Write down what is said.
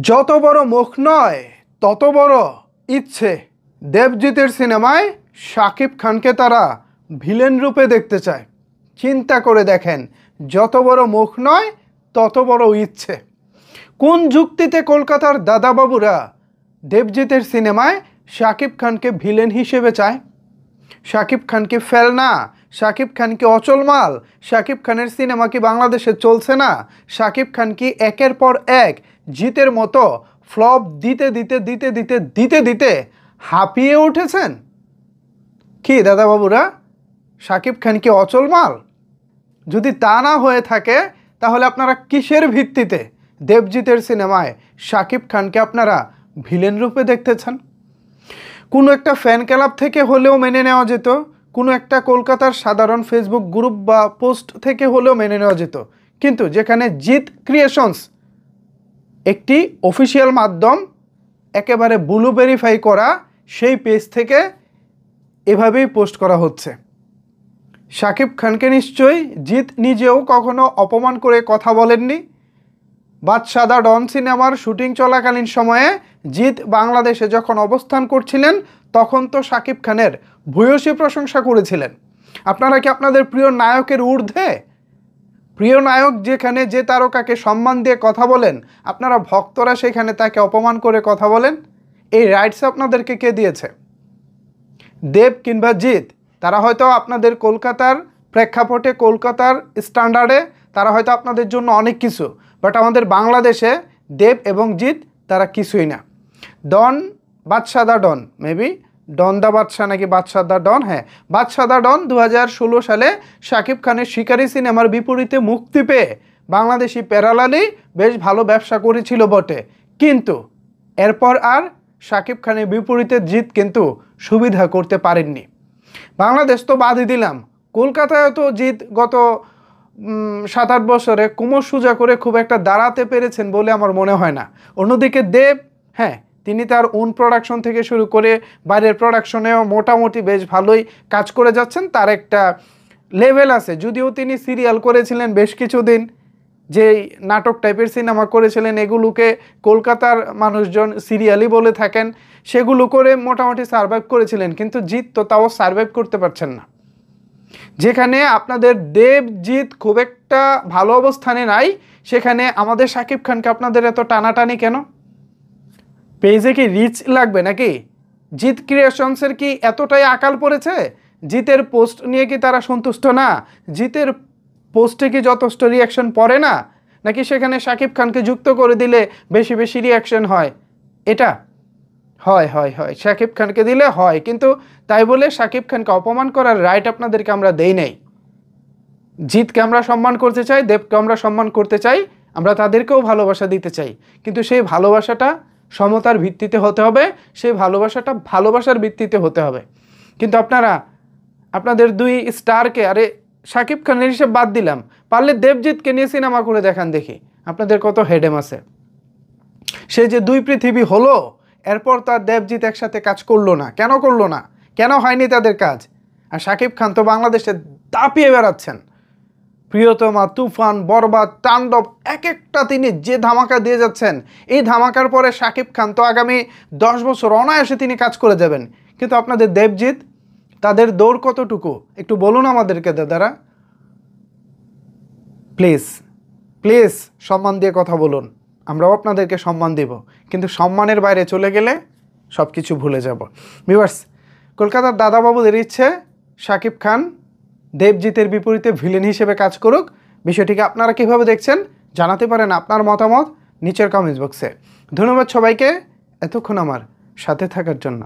যত বড় মুখ নয় তত বড় ইচ্ছে। দেবজিতের সিনেমায় শাকিব খানকে তারা ভিলেন রূপে দেখতে চায়। চিন্তা করে দেখেন, যত বড় মুখ নয় তত বড় ইচ্ছে। কোন যুক্তিতে কলকাতার দাদাবাবুরা দেবজিতের সিনেমায় শাকিব খানকে ভিলেন হিসেবে চায়? শাকিব খান কি ফেলনা? শাকিব খান কি অচলমাল? শাকিব খানের সিনেমা কি বাংলাদেশে চলছে না? শাকিব খান কি একের পর এক জিতের মতো ফ্লপ দিতে দিতে দিতে দিতে দিতে দিতে হাঁপিয়ে উঠেছেন? কি দাদাবাবুরা, শাকিব খান কি অচলমাল? যদি তা না হয়ে থাকে তাহলে আপনারা কিসের ভিত্তিতে দেবজিতের সিনেমায় শাকিব খানকে আপনারা ভিলেন রূপে দেখতেছেন? কোনো একটা ফ্যান ক্লাব থেকে হলেও মেনে নেওয়া যেত, কোনো একটা কলকাতার সাধারণ ফেসবুক গ্রুপ বা পোস্ট থেকে হলেও মেনে নেওয়া যেত, কিন্তু যেখানে জিত ক্রিয়েশনস একটি অফিসিয়াল মাধ্যম, একেবারে ব্লু ভেরিফাই করা সেই পেজ থেকে এভাবেই পোস্ট করা হচ্ছে। শাকিব খানকে নিশ্চয়ই জিত নিজেও কখনো অপমান করে কথা বলেননি। বাদশা দ্য ডন সিনেমার শুটিং চলাকালীন সময়ে জিত বাংলাদেশে যখন অবস্থান করছিলেন তখন তো শাকিব খানের ভূয়সী প্রশংসা করেছিলেন। আপনারা কি আপনাদের প্রিয় নায়কের ঊর্ধ্বে? প্রিয় নায়ক যেখানে যে তারকাকে সম্মান দিয়ে কথা বলেন, আপনারা ভক্তরা সেখানে তাকে অপমান করে কথা বলেন? এই রাইটস আপনাদেরকে কে দিয়েছে? দেব কিংবা জিত, তারা হয়তো আপনাদের কলকাতার প্রেক্ষাপটে, কলকাতার স্ট্যান্ডার্ডে তারা হয়তো আপনাদের জন্য অনেক কিছু, বাট আমাদের বাংলাদেশে দেব এবং জিত তারা কিছুই না। Don, Badshah the Don, maybe Don the Badshah নাকি বাদশা দ্য ডন, হ্যাঁ বাদশা দ্য ডন 2016 সালে শাকিব খানের শিকারি সিনেমার বিপরীতে মুক্তি পেয়ে বাংলাদেশি প্যারালালি বেশ ভালো ব্যবসা করেছিল বটে, কিন্তু এরপর আর শাকিব খানের বিপরীতে জিত কিন্তু সুবিধা করতে পারেননি। বাংলাদেশ তো বাদই দিলাম, কলকাতায় তো জিত গত 7-8 বছরে কোমর সোজা করে খুব একটা দাঁড়াতে পেরেছেন বলে আমার মনে হয় না। অন্যদিকে দেব, হ্যাঁ তিনি তার ওন প্রোডাকশন থেকে শুরু করে বাইরের প্রোডাকশনেও মোটামুটি বেশ ভালোই কাজ করে যাচ্ছেন, তার একটা লেভেল আছে। যদিও তিনি সিরিয়াল করেছিলেন বেশ কিছুদিন, যেই নাটক টাইপের সিনেমা করেছিলেন এগুলোকে কলকাতার মানুষজন সিরিয়ালই বলে থাকেন, সেগুলো করে মোটামুটি সার্ভাইভ করেছিলেন, কিন্তু জিত তো তাও সার্ভাইভ করতে পারছেন না। যেখানে আপনাদের দেবজিৎ খুব একটা ভালো অবস্থানে নাই, সেখানে আমাদের শাকিব খানকে আপনাদের এত টানাটানি কেন? পেজে কি রিচ লাগবে নাকি? জিত ক্রিয়েশনসের কি এতটাই আকাল পড়েছে? জিতের পোস্ট নিয়ে কি তারা সন্তুষ্ট না? জিতের পোস্টে কি যথেষ্ট রিয়াকশন পড়ে না? নাকি সেখানে শাকিব খানকে যুক্ত করে দিলে বেশি বেশি রিয়াকশন হয়? এটা হয় হয় হয় শাকিব খানকে দিলে হয়, কিন্তু তাই বলে শাকিব খানকে অপমান করার রাইট আপনাদেরকে আমরা দেই নাই। জিতকে আমরা সম্মান করতে চাই, দেবকে আমরা সম্মান করতে চাই, আমরা তাদেরকেও ভালোবাসা দিতে চাই, কিন্তু সেই ভালোবাসাটা সমতার ভিত্তিতে হতে হবে, সেই ভালোবাসাটা ভালোবাসার ভিত্তিতে হতে হবে। কিন্তু আপনারা আপনাদের দুই স্টারকে, আরে শাকিব খানের হিসেব বাদ দিলাম, পারলে দেবজিৎকে নিয়ে সিনেমা করে দেখান দেখি আপনাদের কত হেডেম আছে। সে যে দুই পৃথিবী হলো, এরপর তার দেবজিৎ একসাথে কাজ করলো না, কেন করলো না? কেন হয়নি তাদের কাজ? আর শাকিব খান তো বাংলাদেশে দাপিয়ে বেড়াচ্ছেন। প্রিয়তমা, তুফান, বরবাদ, তাণ্ডব, এক একটা তিনি যে ধামাকা দিয়ে যাচ্ছেন, এই ধামাকার পরে শাকিব খান তো আগামী 10 বছর অনায়াসে তিনি কাজ করে যাবেন। কিন্তু আপনাদের দেবজিৎ, তাদের দৌড় কতটুকু একটু বলুন আমাদেরকে দাদারা। প্লিজ প্লিজ সম্মান দিয়ে কথা বলুন, আমরাও আপনাদেরকে সম্মান দেব, কিন্তু সম্মানের বাইরে চলে গেলে সব কিছু ভুলে যাব। ভিউয়ার্স, কলকাতার দাদাবাবুদের ইচ্ছে শাকিব খান দেবজিতের বিপরীতে ভিলেন হিসেবে কাজ করুক। বিষয়টিকে আপনারা কীভাবে দেখছেন জানাতে পারেন আপনার মতামত নিচের কমেন্টস বক্সে। ধন্যবাদ সবাইকে এতক্ষণ আমার সাথে থাকার জন্য।